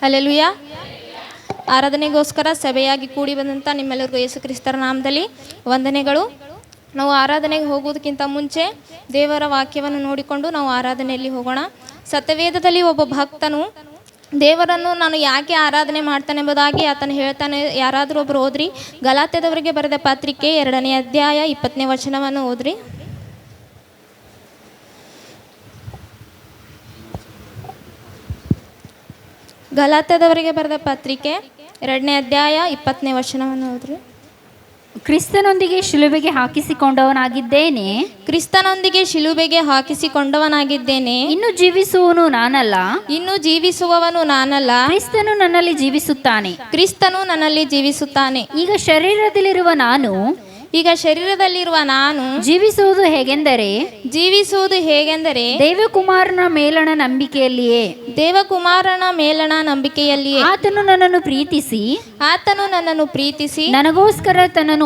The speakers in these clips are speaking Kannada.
ಹಲ್ಲೆಲೂಯ. ಆರಾಧನೆಗೋಸ್ಕರ ಸಭೆಯಾಗಿ ಕೂಡಿ ಬಂದಂಥ ನಿಮ್ಮೆಲ್ಲರಿಗೂ ಯೇಸು ಕ್ರಿಸ್ತರ ನಾಮದಲ್ಲಿ ವಂದನೆಗಳು. ನಾವು ಆರಾಧನೆಗೆ ಹೋಗೋದಕ್ಕಿಂತ ಮುಂಚೆ ದೇವರ ವಾಕ್ಯವನ್ನು ನೋಡಿಕೊಂಡು ನಾವು ಆರಾಧನೆಯಲ್ಲಿ ಹೋಗೋಣ. ಸತ್ಯವೇದದಲ್ಲಿ ಒಬ್ಬ ಭಕ್ತನು ದೇವರನ್ನು ನಾನು ಯಾಕೆ ಆರಾಧನೆ ಮಾಡ್ತಾನೆ ಎಂಬುದಾಗಿ ಆತನು ಹೇಳ್ತಾನೆ. ಯಾರಾದರೂ ಒಬ್ಬರು ಓದ್ರಿ, ಗಲಾತ್ಯದವರಿಗೆ ಬರೆದ ಪತ್ರಿಕೆ 2ನೇ ಅಧ್ಯಾಯ 20ನೇ ವಚನವನ್ನು ಓದ್ರಿ. ಗಲಾತ್ಯದವರಿಗೆ ಬರೆದ ಪತ್ರಿಕೆ 2ನೇ ಅಧ್ಯಾಯ 20ನೇ ವಚನವನ್ನು ಓದ್ರಿ. ಕ್ರಿಸ್ತನೊಂದಿಗೆ ಶಿಲುಬೆಗೆ ಹಾಕಿಸಿಕೊಂಡವನಾಗಿದ್ದೇನೆ, ಕ್ರಿಸ್ತನೊಂದಿಗೆ ಶಿಲುಬೆಗೆ ಹಾಕಿಸಿಕೊಂಡವನಾಗಿದ್ದೇನೆ. ಇನ್ನು ಜೀವಿಸುವವನು ನಾನಲ್ಲ, ಇನ್ನು ಜೀವಿಸುವವನು ನಾನಲ್ಲ, ಕ್ರಿಸ್ತನು ನನ್ನಲ್ಲಿ ಜೀವಿಸುತ್ತಾನೆ. ಕ್ರಿಸ್ತನು ನನ್ನಲ್ಲಿ ಜೀವಿಸುತ್ತಾನೆ. ಈಗ ಶರೀರದಲ್ಲಿರುವ ನಾನು ಜೀವಿಸುವುದು ಹೇಗೆಂದರೆ ದೇವಕುಮಾರನ ಮೇಲಣ ನಂಬಿಕೆಯಲ್ಲಿಯೇ. ಆತನು ನನ್ನನ್ನು ಪ್ರೀತಿಸಿ ನನಗೋಸ್ಕರ ತನ್ನನ್ನು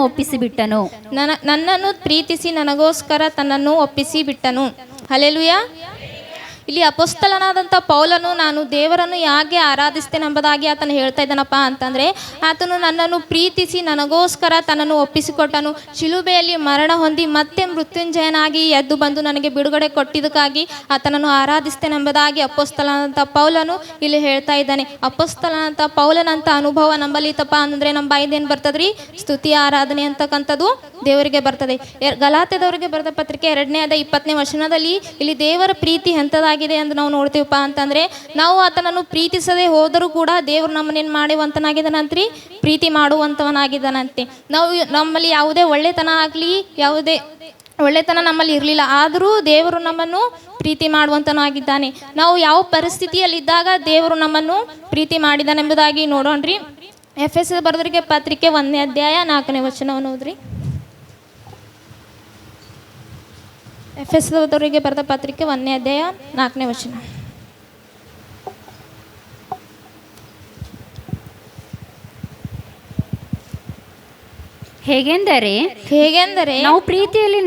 ಒಪ್ಪಿಸಿಬಿಟ್ಟನು. ಹಲ್ಲೆಲೂಯಾ. ಇಲ್ಲಿ ಅಪೊಸ್ತಲನಾದಂಥ ಪೌಲನು ನಾನು ದೇವರನ್ನು ಯಾಕೆ ಆರಾಧಿಸ್ತೇನೆ ಎಂಬುದಾಗಿ ಆತನು ಹೇಳ್ತಾ ಇದ್ದಾನಪ್ಪ ಅಂತಂದರೆ, ಆತನು ನನ್ನನ್ನು ಪ್ರೀತಿಸಿ ನನಗೋಸ್ಕರ ತನ್ನನ್ನು ಒಪ್ಪಿಸಿಕೊಟ್ಟನು. ಶಿಲುಬೆಯಲ್ಲಿ ಮರಣ ಹೊಂದಿ ಮತ್ತೆ ಮೃತ್ಯುಂಜಯನಾಗಿ ಎದ್ದು ಬಂದು ನನಗೆ ಬಿಡುಗಡೆ ಕೊಟ್ಟಿದ್ದಕ್ಕಾಗಿ ಆತನನ್ನು ಆರಾಧಿಸ್ತೇನೆ ಎಂಬುದಾಗಿ ಅಪೊಸ್ತಲನಾದಂಥ ಪೌಲನು ಇಲ್ಲಿ ಹೇಳ್ತಾ ಇದ್ದಾನೆ. ಅಪೊಸ್ತಲನಾದಂಥ ಪೌಲನಂಥ ಅನುಭವ ನಮ್ಮಲ್ಲಿ ತಪ್ಪ ಅಂದರೆ ನಮ್ಮ ಬಾಯಿದೇನು ಬರ್ತದ್ರಿ? ಸ್ತುತಿ ಆರಾಧನೆ ಅಂತಕ್ಕಂಥದ್ದು ದೇವರಿಗೆ ಬರ್ತದೆ. ಗಲಾತ್ಯದವರಿಗೆ ಬರೆದ ಪತ್ರಿಕೆ 2ನೇ ಅಧ್ಯಾಯ 20ನೇ ವಚನದಲ್ಲಿ ಇಲ್ಲಿ ದೇವರ ಪ್ರೀತಿ ಎಂಥದಾಗಿದೆ ಎಂದು ನಾವು ನೋಡ್ತೀವಪ್ಪ ಅಂತಂದರೆ, ನಾವು ಆತನನ್ನು ಪ್ರೀತಿಸದೆ ಹೋದರೂ ಕೂಡ ದೇವರು ನಮ್ಮನ್ನೇನು ಮಾಡುವಂತನಾಗಿದ್ದಾನಂತ್ರಿ? ಪ್ರೀತಿ ಮಾಡುವಂಥವನಾಗಿದ್ದಾನಂತೆ. ನಮ್ಮಲ್ಲಿ ಯಾವುದೇ ಒಳ್ಳೆತನ ಆಗಲಿ, ಯಾವುದೇ ಒಳ್ಳೆತನ ನಮ್ಮಲ್ಲಿ ಇರಲಿಲ್ಲ, ಆದರೂ ದೇವರು ನಮ್ಮನ್ನು ಪ್ರೀತಿ ಮಾಡುವಂತನಾಗಿದ್ದಾನೆ. ನಾವು ಯಾವ ಪರಿಸ್ಥಿತಿಯಲ್ಲಿದ್ದಾಗ ದೇವರು ನಮ್ಮನ್ನು ಪ್ರೀತಿ ಮಾಡಿದಾನೆಂಬುದಾಗಿ ನೋಡೋಣ್ರಿ. ಎಫೆಸ ಬರೆದವರಿಗೆ ಪತ್ರಿಕೆ 1ನೇ ಅಧ್ಯಾಯ 4ನೇ ವಚನವನ್ನು ಓದ್ರಿ. ಎಫೆಸದವರಿಗೆ ಬರೆದ ಪತ್ರಿಕೆ 1ನೇ ಅಧ್ಯಾಯ 4ನೇ ವಚನ. ಹೇಗೆಂದರೆ ನಾವು ಪ್ರೀತಿಯಲ್ಲಿ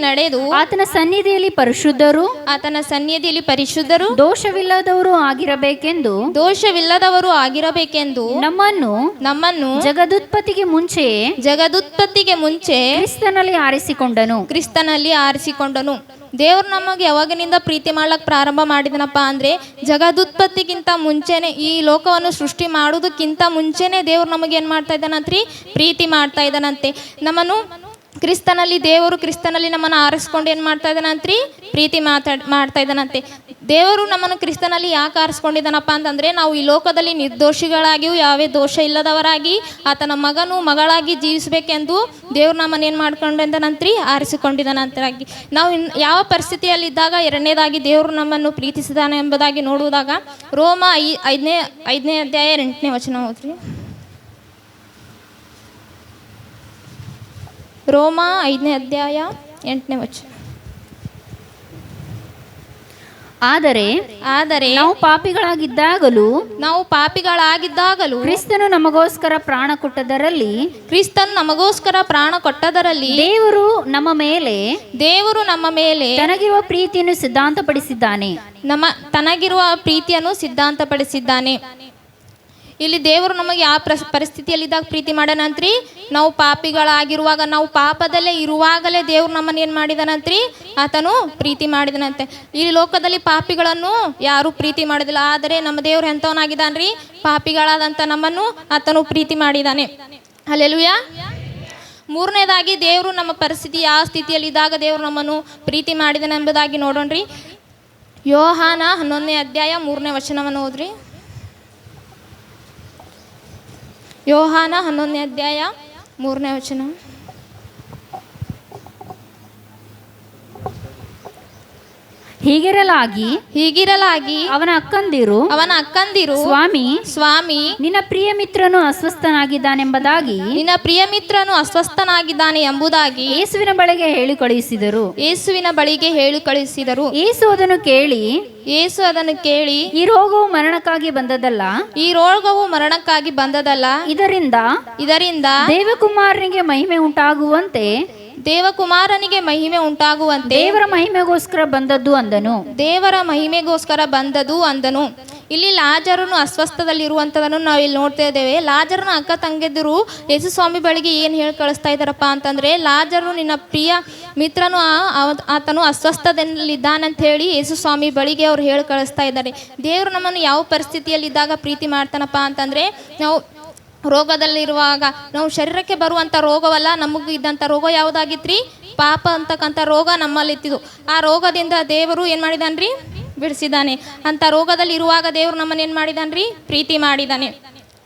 ನಡೆದು ಆತನ ಸನ್ನಿಧಿಯಲ್ಲಿ ಪರಿಶುದ್ಧರು ದೋಷವಿಲ್ಲದವರು ಆಗಿರಬೇಕೆಂದು ನಮ್ಮನ್ನು ಜಗದುತ್ಪತ್ತಿಗೆ ಮುಂಚೆ ಕ್ರಿಸ್ತನಲ್ಲಿ ಆರಿಸಿಕೊಂಡನು. ದೇವರು ನಮಗೆ ಯಾವಾಗಿನಿಂದ ಪ್ರೀತಿ ಮಾಡ್ಲಿಕ್ಕೆ ಪ್ರಾರಂಭ ಮಾಡಿದನಪ್ಪ ಅಂದರೆ, ಜಗದುತ್ಪತ್ತಿಗಿಂತ ಮುಂಚೆನೆ, ಈ ಲೋಕವನ್ನು ಸೃಷ್ಟಿ ಮಾಡೋದಕ್ಕಿಂತ ಮುಂಚೆನೆ ದೇವರು ನಮಗೆ ಏನು ಮಾಡ್ತಾ ಇದ್ದಾನಂತ್ರಿ? ಪ್ರೀತಿ ಮಾಡ್ತಾ ಇದ್ದಾನಂತೆ. ನಮ್ಮನ್ನು ಕ್ರಿಸ್ತನಲ್ಲಿ ನಮ್ಮನ್ನು ಆರಿಸ್ಕೊಂಡು ಏನು ಮಾಡ್ತಾ ಇದ್ದಾನಂತ್ರಿ? ಪ್ರೀತಿ ಮಾಡ್ತಾ ಇದ್ದಾನಂತೆ. ದೇವರು ನಮ್ಮನ್ನು ಕ್ರಿಸ್ತನಲ್ಲಿ ಯಾಕೆ ಆರಿಸ್ಕೊಂಡಿದ್ದಾನಪ್ಪ ಅಂತಂದರೆ, ನಾವು ಈ ಲೋಕದಲ್ಲಿ ನಿರ್ದೋಷಿಗಳಾಗಿಯೂ ಯಾವೇ ದೋಷ ಇಲ್ಲದವರಾಗಿ ಆತನ ಮಗಳಾಗಿ ಜೀವಿಸಬೇಕೆಂದು ದೇವ್ರು ನಮ್ಮನ್ನು ಏನು ಮಾಡ್ಕೊಂಡಿದ್ದಾನಂತ್ರಿ? ಆರಿಸಿಕೊಂಡಿದ್ದಾನಂತರಾಗಿ. ನಾವು ಯಾವ ಪರಿಸ್ಥಿತಿಯಲ್ಲಿದ್ದಾಗ ಎರಡನೇದಾಗಿ ದೇವರು ನಮ್ಮನ್ನು ಪ್ರೀತಿಸಿದಾನೆ ಎಂಬುದಾಗಿ ನೋಡುವುದಾಗ ರೋಮ 5ನೇ ಅಧ್ಯಾಯ 8ನೇ ವಚನ ಹೋದ್ರಿ. ರೋಮ 5ನೇ ಅಧ್ಯಾಯ 8ನೇ ವಚನ. ಆದರೆ ನಾವು ಪಾಪಿಗಳಾಗಿದ್ದಾಗಲೂ ಕ್ರಿಸ್ತನು ನಮಗೋಸ್ಕರ ಪ್ರಾಣ ಕೊಟ್ಟದರಲ್ಲಿ ದೇವರು ನಮ್ಮ ಮೇಲೆ ತನಗಿರುವ ಪ್ರೀತಿಯನ್ನು ಸಿದ್ಧಾಂತಪಡಿಸಿದ್ದಾನೆ. ಇಲ್ಲಿ ದೇವರು ನಮಗೆ ಯಾವ ಪರಿಸ್ಥಿತಿಯಲ್ಲಿದ್ದಾಗ ಪ್ರೀತಿ ಮಾಡ್ಯಾನಂತ್ರಿ? ನಾವು ಪಾಪಿಗಳಾಗಿರುವಾಗ, ನಾವು ಪಾಪದಲ್ಲೇ ಇರುವಾಗಲೇ ದೇವ್ರು ನಮ್ಮನ್ನು ಏನು ಮಾಡಿದಾನಂತ್ರಿ? ಆತನು ಪ್ರೀತಿ ಮಾಡಿದನಂತೆ. ಈ ಲೋಕದಲ್ಲಿ ಪಾಪಿಗಳನ್ನು ಯಾರೂ ಪ್ರೀತಿ ಮಾಡೋದಿಲ್ಲ, ಆದರೆ ನಮ್ಮ ದೇವ್ರು ಎಂಥವನಾಗಿದ್ದಾನ್ರಿ? ಪಾಪಿಗಳಾದಂಥ ನಮ್ಮನ್ನು ಆತನು ಪ್ರೀತಿ ಮಾಡಿದ್ದಾನೆ. ಹಲ್ಲೆಲೂಯಾ. ಮೂರನೇದಾಗಿ ದೇವರು ನಮ್ಮ ಪರಿಸ್ಥಿತಿ ಯಾವ ಸ್ಥಿತಿಯಲ್ಲಿದ್ದಾಗ ದೇವರು ನಮ್ಮನ್ನು ಪ್ರೀತಿ ಮಾಡಿದನೆಂಬುದಾಗಿ ನೋಡೋಣ್ರಿ. ಯೋಹಾನ 11ನೇ ಅಧ್ಯಾಯ 3ನೇ ವಚನವನ್ನು ಓದ್ರಿ. ಯೋಹಾನ 11ನೇ ಅಧ್ಯಾಯ 3ನೇ ವಚನ. ಹೀಗಿರಲಾಗಿ ಅವನ ಅಕ್ಕಂದಿರು ಸ್ವಾಮಿ ನಿನ್ನ ಪ್ರಿಯ ಮಿತ್ರನು ಅಸ್ವಸ್ಥನಾಗಿದ್ದಾನೆ ಎಂಬುದಾಗಿ ಯೇಸುವಿನ ಬಳಿಗೆ ಹೇಳಿ ಕಳುಹಿಸಿದರು. ಯೇಸು ಅದನ್ನು ಕೇಳಿ ಈ ರೋಗವು ಮರಣಕ್ಕಾಗಿ ಬಂದದಲ್ಲ, ಇದರಿಂದ ದೇವಕುಮಾರನಿಗೆ ಮಹಿಮೆ ಉಂಟಾಗುವಂತೆ ದೇವಕುಮಾರನಿಗೆ ಮಹಿಮೆ ಉಂಟಾಗುವಂತೆ ದೇವರ ಮಹಿಮೆಗೋಸ್ಕರ ಬಂದದ್ದು ಅಂದನು. ಇಲ್ಲಿ ಲಾಜರನು ಅಸ್ವಸ್ಥದಲ್ಲಿರುವಂಥದ್ದನ್ನು ನಾವು ಇಲ್ಲಿ ನೋಡ್ತಾ ಇದ್ದೇವೆ. ಲಾಜರನ ಅಕ್ಕ ತಂಗಿದ್ರು ಯೇಸು ಸ್ವಾಮಿ ಬಳಿಗೆ ಏನು ಹೇಳಿ ಕಳಿಸ್ತಾ ಇದ್ದಾರಪ್ಪ ಅಂತಂದರೆ, ಲಾಜರು ನಿನ್ನ ಪ್ರಿಯ ಮಿತ್ರನು ಆತನು ಅಸ್ವಸ್ಥದಲ್ಲಿದ್ದಾನಂತ ಹೇಳಿ ಯೇಸು ಸ್ವಾಮಿ ಬಳಿಗೆ ಅವ್ರು ಹೇಳಿ ಕಳಿಸ್ತಾ ಇದ್ದಾರೆ. ದೇವರು ನಮ್ಮನ್ನು ಯಾವ ಪರಿಸ್ಥಿತಿಯಲ್ಲಿದ್ದಾಗ ಪ್ರೀತಿ ಮಾಡ್ತಾನಪ್ಪ ಅಂತಂದರೆ, ನಾವು ರೋಗದಲ್ಲಿರುವಾಗ, ನಾವು ಶರೀರಕ್ಕೆ ಬರುವಂಥ ರೋಗವಲ್ಲ, ನಮಗೆ ಇದ್ದಂಥ ರೋಗ ಯಾವುದಾಗಿತ್ರಿ? ಪಾಪ ಅಂತಕ್ಕಂಥ ರೋಗ ನಮ್ಮಲ್ಲಿತ್ತಿದ್ದು. ಆ ರೋಗದಿಂದ ದೇವರು ಏನು ಮಾಡಿದಾನ್ರಿ? ಬಿಡಿಸಿದ್ದಾನೆ. ಅಂಥ ರೋಗದಲ್ಲಿ ಇರುವಾಗ ದೇವರು ನಮ್ಮನ್ನು ಏನು ಮಾಡಿದಾನ್ರಿ? ಪ್ರೀತಿ ಮಾಡಿದ್ದಾನೆ.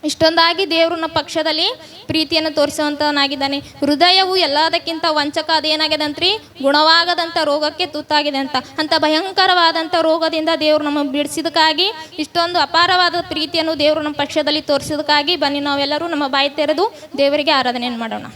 ಇಷ್ಟೊಂದಾಗಿ ದೇವ್ರನ್ನ ಪಕ್ಷದಲ್ಲಿ ಪ್ರೀತಿಯನ್ನು ತೋರಿಸುವಂಥವನಾಗಿದ್ದಾನೆ. ಹೃದಯವು ಎಲ್ಲದಕ್ಕಿಂತ ವಂಚಕ, ಅದೇನಾಗ್ಯದಂತ್ರಿ? ಗುಣವಾಗದಂಥ ರೋಗಕ್ಕೆ ತುತ್ತಾಗಿದೆ ಅಂತ ಭಯಂಕರವಾದಂಥ ರೋಗದಿಂದ ದೇವರು ನಮ್ಮ ಬಿಡಿಸಿದಕ್ಕಾಗಿ, ಇಷ್ಟೊಂದು ಅಪಾರವಾದ ಪ್ರೀತಿಯನ್ನು ದೇವರು ನಮ್ಮ ಪಕ್ಷದಲ್ಲಿ ತೋರಿಸೋದಕ್ಕಾಗಿ ಬನ್ನಿ ನಾವೆಲ್ಲರೂ ನಮ್ಮ ಬಾಯಿ ತೆರೆದು ದೇವರಿಗೆ ಆರಾಧನೆಯನ್ನು ಮಾಡೋಣ.